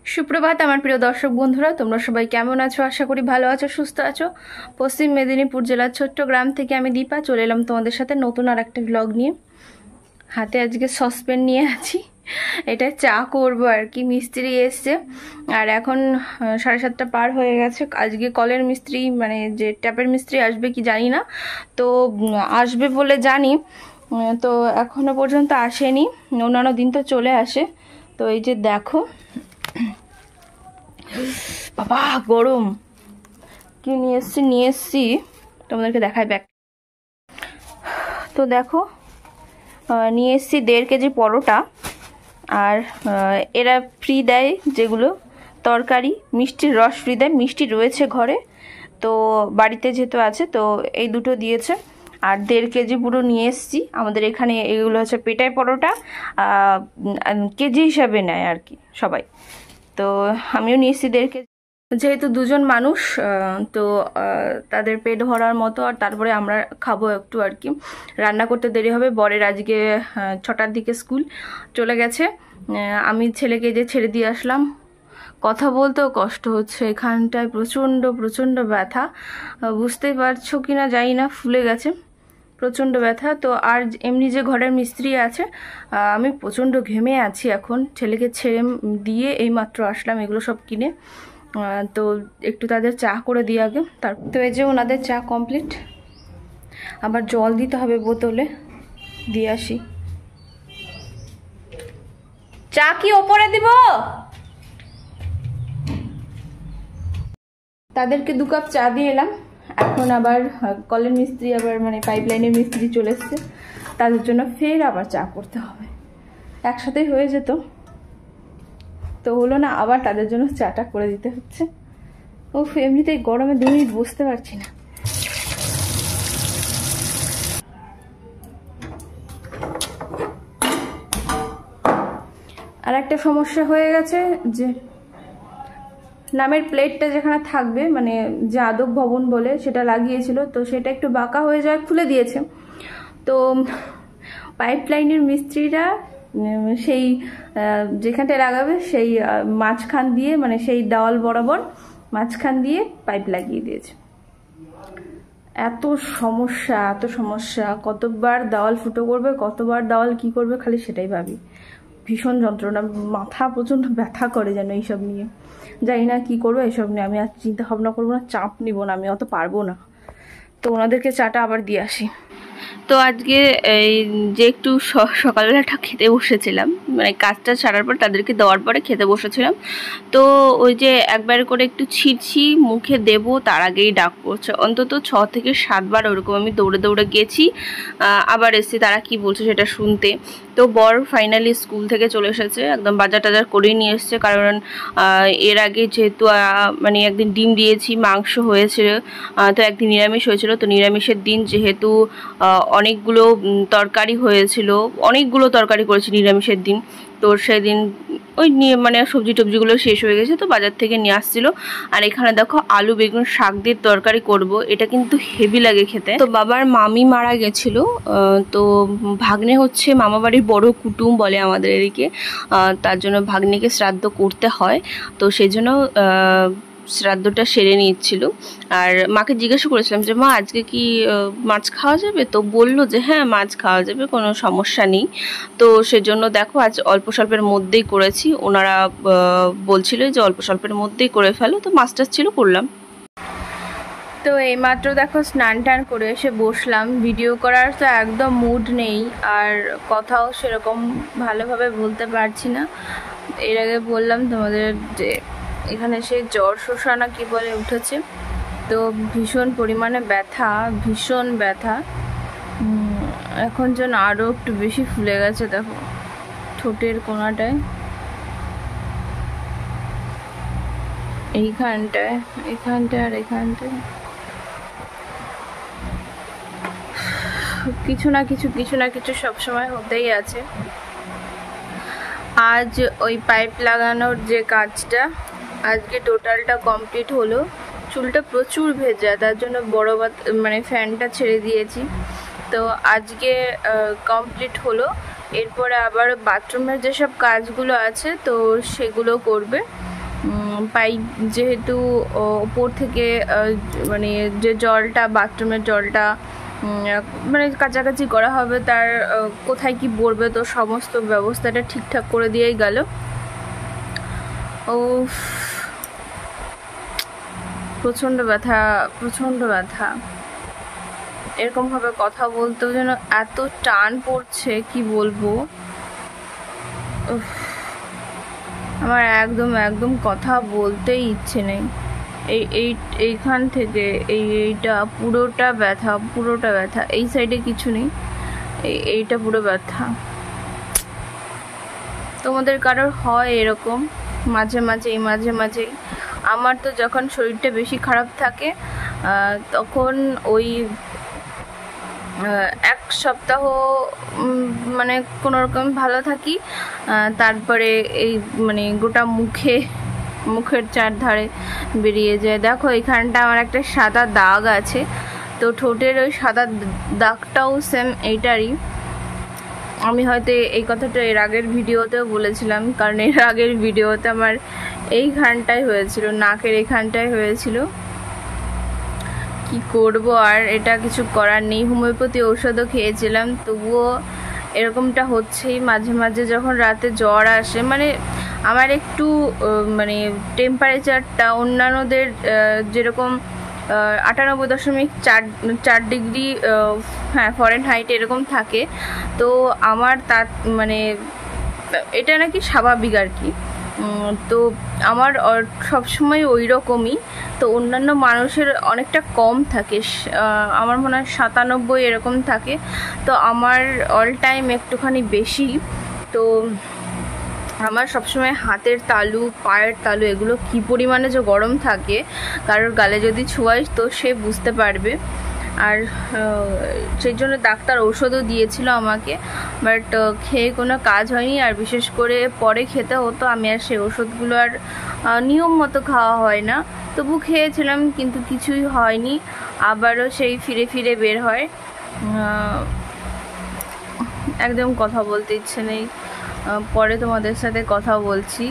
সুপ্রভাত আমার প্রিয় দর্শক বন্ধুরা, তোমরা সবাই কেমন আছো? আশা করি ভালো আছো, সুস্থ আছো। পশ্চিম মেদিনীপুর জেলার ছোট্ট গ্রাম থেকে আমি দীপা চলে এলাম তোমাদের সাথে নতুন আর একটা ব্লগ নিয়ে। হাতে আজকে সসপ্যান নিয়ে আছি, এটা চা করবো আর কি। মিস্ত্রি এসছে আর এখন 7:30 পার হয়ে গেছে। আজকে কলের মিস্ত্রি মানে যে ট্যাপের মিস্ত্রি আসবে কি জানি না, তো আসবে বলে জানি, তো এখনো পর্যন্ত আসেনি। অন্যান্য দিন তো চলে আসে। তো এই যে দেখো বাবা গরম, কি নিয়ে এসছি তোমাদেরকে দেখাই ব্যাগ। তো দেখো নিয়ে এসছি 1.5 কেজি পরোটা, আর এরা ফ্রি দেয় যেগুলো তরকারি, মিষ্টির রস ফ্রি দেয়। মিষ্টি রয়েছে ঘরে, তো বাড়িতে যেহেতু আছে তো এই দুটো দিয়েছে। আর 1.5 কেজি পুরো নিয়ে এসছি। আমাদের এখানে এগুলো হচ্ছে পেটাই পরোটা, কেজি হিসাবে নেয় আর কি সবাই। তো আমিও নিয়ে এসছি 1.5 কেজি, যেহেতু দুজন মানুষ, তো তাদের পেট ভরার মতো। আর তারপরে আমরা খাবো একটু আর কি। রান্না করতে দেরি হবে, বরের আজকে 6টার দিকে স্কুল চলে গেছে। আমি ছেলেকে যে ছেড়ে দিয়ে আসলাম। কথা বলতেও কষ্ট হচ্ছে, এখানটায় প্রচণ্ড প্রচণ্ড ব্যথা, বুঝতেই পারছো কি না জানি না, ফুলে গেছে প্রচণ্ড ব্যথা। তো আর এমনি যে ঘরের মিস্ত্রি আছে, আমি প্রচণ্ড ঘেমে আছি এখন। ছেলেকে ছেড়ে দিয়ে এইমাত্র আসলাম এগুলো সব কিনে। তো একটু তাদের চা করে দিয়ে আগে, তারপর তো এই যে ওনাদের চা কমপ্লিট। আবার জল দিতে হবে বোতলে, দিয়ে আসি। চা কি ওপরে দিব? তাদেরকে 2 কাপ চা দিয়ে এলাম। এখন আবার কলের মিস্ত্রি, আবার মানে পাইপলাইনের মিস্ত্রি চলে এসছে, তাদের জন্য ফের আবার চা করতে হবে। একসাথেই হয়ে যেত, তো হলো না, আবার তাদের জন্য চাটা করে দিতে হচ্ছে। ও এমনিতেই গরমে 2 মিনিট বসতে পারছি না। আর একটা সমস্যা হয়ে গেছে যে নামের প্লেটটা যেখানে থাকবে, মানে যাদব ভবন বলে সেটা লাগিয়েছিল, তো সেটা একটু বাঁকা হয়ে যায়, খুলে দিয়েছে। তো পাইপলাইনের মিস্ত্রিরা সেই যেখানটায় লাগাবে সেই মাঝখান দিয়ে, মানে সেই দেওয়াল বরাবর মাঝখান দিয়ে পাইপ লাগিয়ে দিয়েছে। এত সমস্যা এত সমস্যা, কতবার দেওয়াল ফুটো করবে, কতবার দেওয়াল কি করবে, খালি সেটাই ভাবি। ভীষণ যন্ত্রণা, মাথা প্রচণ্ড ব্যথা করে যেন এইসব নিয়ে। জানি না কি করবো এইসব নিয়ে, আমি আর চিন্তা ভাবনা করবো না, চাপ নিব না, আমি অত পারবো না। তো ওনাদেরকে চাটা আবার দিয়ে আসি। তো আজকে এই যে একটু সকালবেলাটা খেতে বসেছিলাম, মানে কাজটা ছাড়ার পর তাদেরকে দেওয়ার পরে খেতে বসেছিলাম। তো ওই যে একবার করে একটু ছিটছি মুখে দেব, তার আগেই ডাক পড়ছে। অন্তত 6 থেকে 7 বার ওরকম আমি দৌড়ে দৌড়ে গেছি, আবার এসেছি তারা কি বলছে সেটা শুনতে। তো বর ফাইনালি স্কুল থেকে চলে এসেছে, একদম বাজার টাজার করেই নিয়ে এসছে। কারণ এর আগে যেহেতু মানে একদিন ডিম দিয়েছি, মাংস হয়েছে, তো একদিন নিরামিষ হয়েছিল। তো নিরামিষের দিন যেহেতু অনেকগুলো তরকারি হয়েছিল, অনেকগুলো তরকারি করেছি নিরামিষের দিন। তো সেদিন ওই নিয়ে মানে সবজি টবজিগুলো শেষ হয়ে গেছে, তো বাজার থেকে নিয়ে আসছিল। আর এখানে দেখো আলু বেগুন শাক দিয়ে তরকারি করব, এটা কিন্তু হেভি লাগে খেতে। তো বাবার মামি মারা গেছিল, তো ভাগ্নে হচ্ছে মামা বাড়ির বড় কুটুম বলে আমাদের এদিকে, তার জন্য ভাগ্নেকে শ্রাদ্ধ করতে হয়। তো সেই জন্য শ্রাদ্ধটা সেরে নিচ্ছিল। আর মাকে জিজ্ঞাসা করেছিলাম যে মা আজকে কি মাছ খাওয়া যাবে? তো বললো যে হ্যাঁ মাছ খাওয়া যাবে, কোনো সমস্যা নেই। তো সেজন্য দেখো আজ অল্প স্বল্পের মধ্যেই করেছি। ওনারা বলছিল যে অল্প স্বল্পের মধ্যেই করে ফেলো, তো মাছ টাছ ছিল করলাম। তো এইমাত্র দেখো স্নান টান করে এসে বসলাম। ভিডিও করার তো একদম মুড নেই, আর কথাও সেরকম ভালোভাবে বলতে পারছি না। এর আগে বললাম তোমাদের যে এখানে সে জ্বর শোষা না কি বলে উঠেছে, তো ভীষণ পরিমাণে ব্যথা, ভীষণ ব্যথা। এখন যেন আরও একটু বেশি ফুলে গেছে, দেখো ঠোঁটের কোণাটায়, এইখানটায় আর এখানটায় কিছু না কিছু সবসময় হতেই আছে। আজ ওই পাইপ লাগানোর যে কাজটা আজকে টোটালটা কমপ্লিট হলো। চুলটা প্রচুর ভেজা, তার জন্য বড় মানে ফ্যানটা ছেড়ে দিয়েছি। তো আজকে কমপ্লিট হলো। এরপরে আবার বাথরুমের যেসব কাজগুলো আছে তো সেগুলো করবে। পাইপ যেহেতু ওপর থেকে মানে যে জলটা বাথরুমের জলটা মানে কাছাকাছি করা হবে, তার কোথায় কি পড়বে, তো সমস্ত ব্যবস্থাটা ঠিকঠাক করে দিয়েই গেল। ও প্রচণ্ড ব্যথা, প্রচণ্ড ব্যথা। এরকমভাবে কথা বলতেও যেন এত টান পড়ছে, কি বলবো। আমার একদম কথা বলতেই ইচ্ছে নেই। এইখান থেকে এইটা পুরোটা ব্যথা। এই সাইডে কিছু নেই, এইটা পুরো ব্যথা। তোমাদের কারোর হয় এরকম মাঝে মাঝেই? আমার তো যখন শরীরটা বেশি খারাপ থাকে তখন ওই 1 সপ্তাহ মানে কোনোরকম ভালো থাকি, তারপরে এই মানে গোটা মুখের চারধারে বেরিয়ে যায়। দেখো এখানটা আমার একটা সাদা দাগ আছে, তো ঠোঁটের ওই সাদা দাগটাও সেম এইটারই। আমি হয়তো এই কথাটা এর আগের ভিডিওতেও বলেছিলাম, কারণ এর আগের ভিডিওতে আমার এইখানটায় হয়েছিল, নাকের এখানটায় হয়েছিল। কি করব আর, এটা কিছু করার নেই। হোমিওপ্যাথি ঔষধও খেয়েছিলাম, তবুও এরকমটা হচ্ছেই। মাঝে যখন রাতে জ্বর আসে, মানে আমার একটু মানে টেম্পারেচারটা অন্যান্যদের যেরকম 98.4 ডিগ্রি হ্যাঁ ফরেনহাইট এরকম থাকে, তো আমার তার মানে এটা নাকি স্বাভাবিক আর কি। তো আমার সবসময় ওই রকমই, তো অন্যান্য মানুষের অনেকটা কম থাকে, আমার মনে হয় 97 এরকম থাকে, তো আমার অল টাইম একটুখানি বেশি। তো আমার সবসময় হাতের তালু, পায়ের তালু এগুলো কি পরিমাণে যে গরম থাকে, কারোর গালে যদি ছোঁয়াই তো সে বুঝতে পারবে। আর সেই জন্য ডাক্তার ঔষধও দিয়েছিল আমাকে, বাট খেয়ে কোনো কাজ হয়নি। আর বিশেষ করে পরে খেতে হতো, আমি আর সেই ওষুধগুলো আর নিয়ম মতো খাওয়া হয় না, তবু খেয়েছিলাম কিন্তু কিছুই হয়নি, আবারও সেই ফিরে বের হয়। একদম কথা বলতে ইচ্ছে নেই, পরে তোমাদের সাথে কথা বলছি।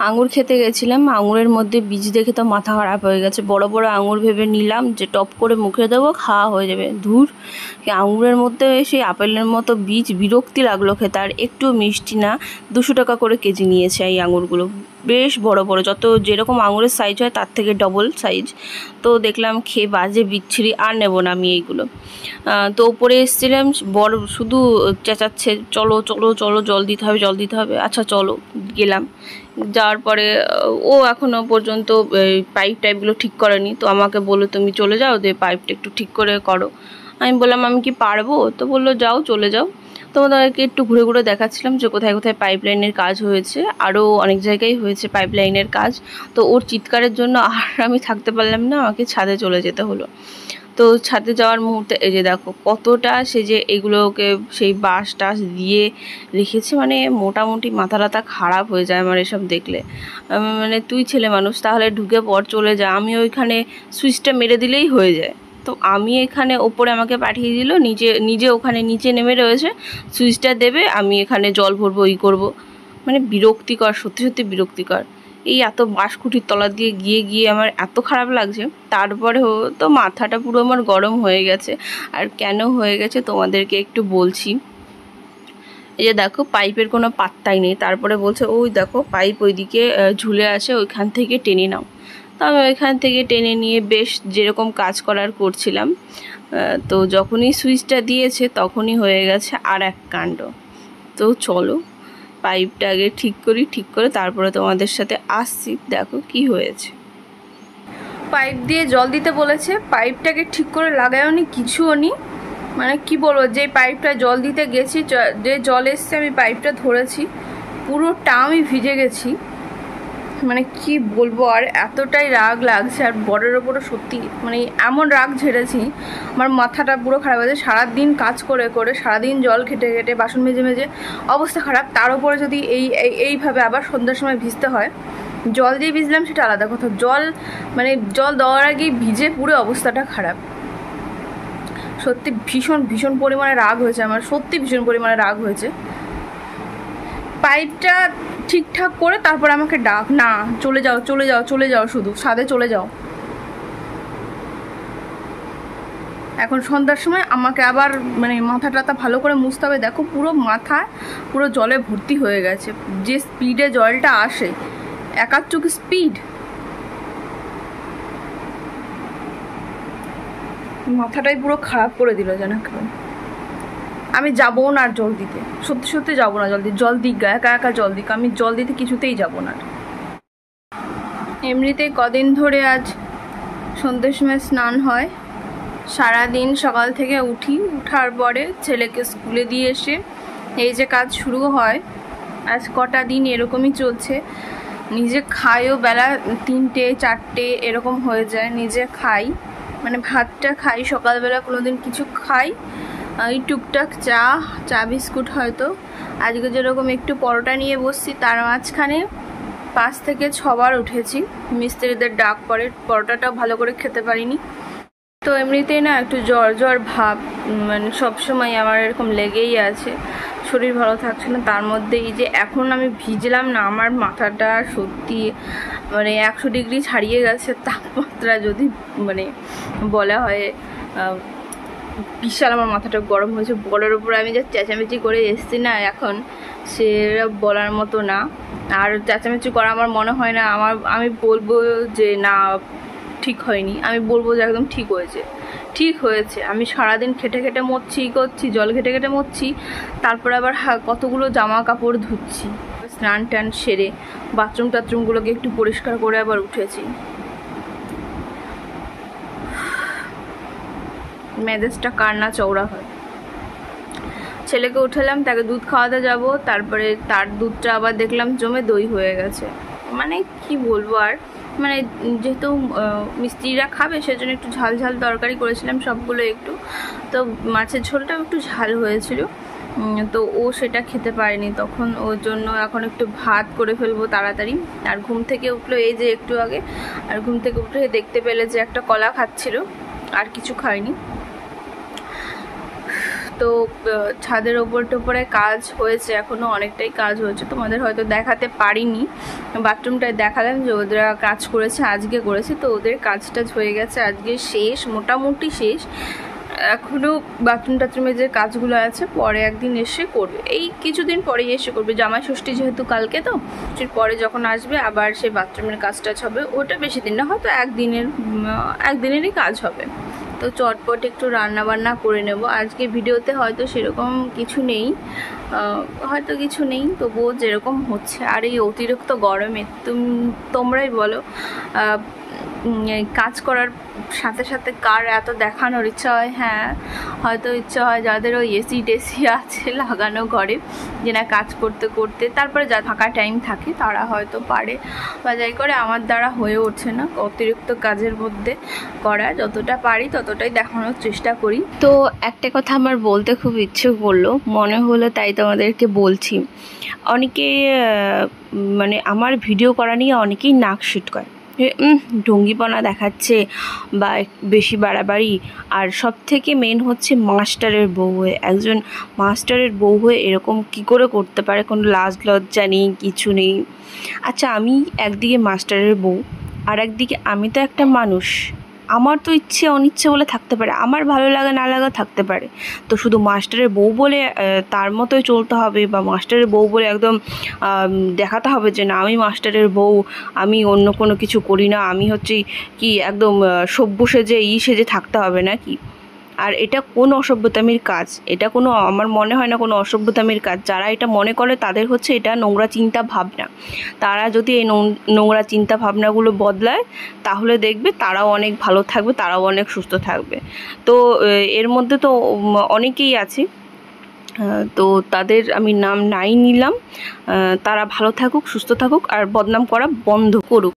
আঙুর খেতে গেছিলাম, আঙুরের মধ্যে বীজ দেখে তো মাথা খারাপ হয়ে গেছে। বড় বড় আঙুর ভেবে নিলাম যে টপ করে মুখে দেবো, খাওয়া হয়ে যাবে। ধুর, আঙুরের মধ্যে সেই আপেলের মতো বীজ, বিরক্তি লাগলো খেতে। আর একটু মিষ্টি না, 200 টাকা করে কেজি নিয়েছে এই আঙুরগুলো, বেশ বড় বড়, যত যেরকম আঙুরের সাইজ হয় তার থেকে ডবল সাইজ। তো দেখলাম খেয়ে বাজে বিচ্ছিরি, আর নেব না আমি এইগুলো। তো ওপরে এসেছিলাম, বড় শুধু চেঁচাচ্ছে চলো চলো চলো, জল দিতে হবে। আচ্ছা চলো, গেলাম। যাওয়ার পরে ও এখনও পর্যন্ত পাইপ টাইপগুলো ঠিক করেনি, তো আমাকে বললো তুমি চলে যাও, দিয়ে পাইপটা একটু ঠিক করে করো। আমি বললাম আমি কি পারবো, তো বললো যাও, চলে যাও। তোমাদেরকে একটু ঘুরে ঘুরে দেখাচ্ছিলাম যে কোথায় কোথায় পাইপ লাইনের কাজ হয়েছে, আরও অনেক জায়গায় হয়েছে পাইপ লাইনের কাজ। তো ওর চিৎকারের জন্য আর আমি থাকতে পারলাম না, আমাকে ছাদে চলে যেতে হলো। তো ছাদে যাওয়ার মুহূর্তে এই যে দেখো কতটা সে যে এগুলোকে সেই বাঁশ টাস দিয়ে রেখেছে, মানে মোটামুটি মাথা টাথা খারাপ হয়ে যায় আমার এসব দেখলে। মানে তুই ছেলে মানুষ, তাহলে ঢুকে পর, চলে যা, আমি ওইখানে সুইচটা মেরে দিলেই হয়ে যায়। তো আমি এখানে ওপরে আমাকে পাঠিয়ে দিল, নিজে ওখানে নিচে নেমে রয়েছে, সুইচটা দেবে, আমি এখানে জল ভরবো, ই করবো। মানে বিরক্তিকর, সত্যি বিরক্তিকর। এই এত বাঁশকুটির তলা দিয়ে গিয়ে গিয়ে আমার এত খারাপ লাগছে। তারপরেও তো মাথাটা পুরো আমার গরম হয়ে গেছে। আর কেন হয়ে গেছে তোমাদেরকে একটু বলছি। এই যে দেখো পাইপের কোনো পাত্তাই নেই, তারপরে বলছে ওই দেখো পাইপ ওইদিকে ঝুলে আছে, ওইখান থেকে টেনে নাও। তো আমি ওইখান থেকে টেনে নিয়ে বেশ যেরকম কাজ করার করছিলাম, তো যখনই সুইচটা দিয়েছে তখনই হয়ে গেছে আর এক কাণ্ড। তো চলো পাইপটা আগে ঠিক করি, ঠিক করে তারপরে তোমাদের সাথে আসছি, দেখো কি হয়েছে। পাইপ দিয়ে জল দিতে বলেছে, পাইপটাকে ঠিক করে লাগায়নি, কিছুও নি। মানে কি বলবো, যে পাইপটা জল দিতে গেছি, যে জল এসছে আমি পাইপটা ধরেছি, পুরোটা আমি ভিজে গেছি। মানে কি বলবো, আর এতটাই রাগ লাগছে। আর বরের ওপরও সত্যি মানে এমন রাগ ঝেড়েছি, আমার মাথাটা পুরো খারাপ হয়েছে। সারাদিন কাজ করে করে, সারাদিন জল ঘেটে ঘেটে, বাসন মেজে মেজে অবস্থা খারাপ। তার উপরে যদি এইভাবে আবার সন্ধ্যার সময় ভিজতে হয়। জল দিয়ে ভিজলাম সেটা আলাদা কথা, জল দেওয়ার আগেই ভিজে পুরো অবস্থাটা খারাপ। সত্যি ভীষণ ভীষণ পরিমাণে রাগ হয়েছে আমার, সত্যি ভীষণ পরিমাণে রাগ হয়েছে। পাইপটা ঠিকঠাক করে তারপর আমাকে ডাক, না চলে যাও চলে যাও চলে যাও, শুধু ছাদে চলে যাও। এখন সন্ধ্যার সময় আমাকে আবার মাথা টাথা ভালো করে মুছতে হবে। দেখো পুরো মাথা পুরো জলে ভর্তি হয়ে গেছে, যে স্পিডে জলটা আসে, একাচুক স্পিড। মাথাটাই পুরো খারাপ করে দিল যেন। আমি যাবো না আর জল দিতে, সত্যি সত্যি যাবো না জল দিতে। জল দিক গা, একা একা জল দিক, আমি জল দিতে কিছুতেই যাবো না। এমনিতেই কদিন ধরে আজ সন্ধ্যের সময় স্নান হয়, সারাদিন সকাল থেকে উঠার পরে ছেলেকে স্কুলে দিয়ে এসে এই যে কাজ শুরু হয়। আজ কটা দিন এরকমই চলছে। নিজে খাইও বেলা 3টে 4টে এরকম হয়ে যায়, নিজে খাই, ভাতটা খাই সকালবেলা, কোনোদিন কিছু খাই, এই টুকটাক চা বিস্কুট হয়তো। আজকে যেরকম একটু পরোটা নিয়ে বসছি, তার মাঝখানে 5 থেকে 6 বার উঠেছি, মিস্ত্রিদের ডাক পড়ে, পরোটাটাও ভালো করে খেতে পারিনি। তো এমনিতেই না একটু জ্বর ভাব, সবসময় আমার এরকম লেগেই আছে, শরীর ভালো থাকছে না। তার মধ্যে এই যে এখন আমি ভিজলাম না, আমার মাথাটা সত্যি 100 ডিগ্রি ছাড়িয়ে গেছে তাপমাত্রা, যদি বলা হয়। বিশাল আমার মাথাটা গরম হয়েছে। বলার উপরে আমি যা চেঁচামেচি করে এসছি না, এখন সে বলার মতো না। আর চেঁচামেচি করা আমার মনে হয় না, আমি বলবো যে না ঠিক হয়নি, আমি বলবো যে একদম ঠিক হয়েছে, ঠিক হয়েছে। আমি সারাদিন খেটে খেটে মরছি, করছি, জল ঘেটে ঘেটে মরছি, তারপরে আবার কতগুলো জামা কাপড় ধুচ্ছি, স্নান টান সেরে বাথরুমগুলোকে একটু পরিষ্কার করে আবার উঠেছি। মেজাজটা কার না চওড়া হয়। ছেলেকে উঠালাম, তাকে দুধ খাওয়াতে যাব, তারপরে তার দুধটা আবার দেখলাম জমে দই হয়ে গেছে। কি বলবো আর, যেহেতু মিস্ত্রিরা খাবে সেজন্য একটু ঝাল ঝাল তরকারি করেছিলাম সবগুলো একটু, তো মাছের ঝোলটাও একটু ঝাল হয়েছিল, তো ও সেটা খেতে পারেনি। তখন ওর জন্য এখন একটু ভাত করে ফেলবো তাড়াতাড়ি। আর ঘুম থেকে উঠলো এই যে একটু আগে, আর ঘুম থেকে উঠে দেখতে পেলে যে একটা কলা খাচ্ছিল, আর কিছু খায়নি। তো ছাদের ওপরে কাজ হয়েছে, এখনও অনেকটাই কাজ হয়েছে, তোমাদের হয়তো দেখাতে পারিনি। বাথরুমটায় দেখালাম যে ওদের কাজ করেছে, আজকে করেছে, তো ওদের কাজটা হয়ে গেছে আজকে শেষ, মোটামুটি শেষ। এখনও বাথরুমে যে কাজগুলো আছে পরে একদিন এসে করবে, এই কিছুদিন পরেই এসে করবে। জামাই ষষ্ঠী যেহেতু কালকে, তো পরে যখন আসবে আবার সেই বাথরুমের কাজটা হবে। ওটা বেশি দিন না, হয়তো একদিনেরই কাজ হবে। তো চটপট একটু রান্না বান্না করে নেব আজকে। ভিডিওতে হয়তো সেরকম কিছু নেই, তবুও যেরকম হচ্ছে। আর এই অতিরিক্ত গরমে তোমরাই বলো, কাজ করার সাথে সাথে কার এত দেখানোর ইচ্ছা হয়। হ্যাঁ, হয়তো ইচ্ছা হয় যাদের ওই এসি টেসি আছে লাগানো ঘরে, যে না কাজ করতে করতে তারপরে যা ফাঁকা টাইম থাকে তারা হয়তো পারে, বা যাই করে। আমার দ্বারা হয়ে উঠছে না অতিরিক্ত কাজের মধ্যে করা, যতটা পারি ততটাই দেখানোর চেষ্টা করি। তো একটা কথা আমার বলতে খুব ইচ্ছে করলো, মনে হলো, তাই তোমাদেরকে বলছি। অনেকে আমার ভিডিও করা নিয়ে অনেকেই নাক সিট করে, ঢঙ্গিপনা দেখাচ্ছে বা বেশি বাড়াবাড়ি। আর সব থেকে মেন হচ্ছে মাস্টারের বউ হয়ে, একজন মাস্টারের বউ হয়ে এরকম কি করে করতে পারে, কোনো লাজ লজ্জা নেই, কিছু নেই। আচ্ছা, আমি একদিকে মাস্টারের বউ আর একদিকে আমি তো একটা মানুষ, আমার তো ইচ্ছে অনিচ্ছে বলে থাকতে পারে, আমার ভালো লাগা না লাগা থাকতে পারে। তো শুধু মাস্টারের বউ বলে তার মতোই চলতে হবে, বা মাস্টারের বউ বলে একদম দেখাতে হবে যে না আমি মাস্টারের বউ, আমি অন্য কোনো কিছু করি না, আমি হচ্ছে কি একদম সভ্য সেজে সেজে থাকতে হবে নাকি? আর এটা কোন অসভ্যতামির কাজ? এটা কোনো, আমার মনে হয় না কোনো অসভ্যতামির কাজ। যারা এটা মনে করে তাদের হচ্ছে এটা নোংরা চিন্তা ভাবনা। তারা যদি এই নোংরা চিন্তা ভাবনাগুলো বদলায় তাহলে দেখবে তারাও অনেক ভালো থাকবে, তারাও অনেক সুস্থ থাকবে। তো এর মধ্যে তো অনেকেই আছে, তো তাদের আমি নাম নাই নিলাম। তারা ভালো থাকুক, সুস্থ থাকুক, আর বদনাম করা বন্ধ করুক।